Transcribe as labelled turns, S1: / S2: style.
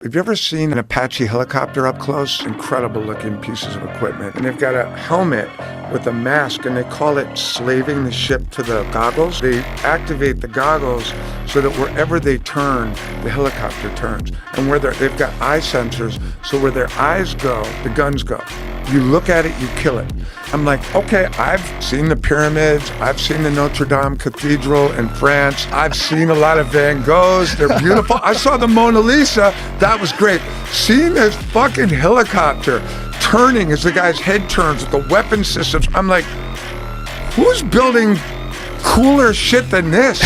S1: Have you ever seen an Apache helicopter up close? Incredible looking pieces of equipment. And they've got a helmet with a mask, and they call it slaving the ship to the goggles. They activate the goggles so that wherever they turn, the helicopter turns. And where they've got eye sensors, so where their eyes go, the guns go. You look at it, you kill it. I'm like, okay, I've seen the pyramids, I've seen the Notre Dame Cathedral in France, I've seen a lot of Van Goghs, they're beautiful. I saw the Mona Lisa, that was great. Seeing this fucking helicopter turning as the guy's head turns with the weapon systems, I'm like, who's building cooler shit than this?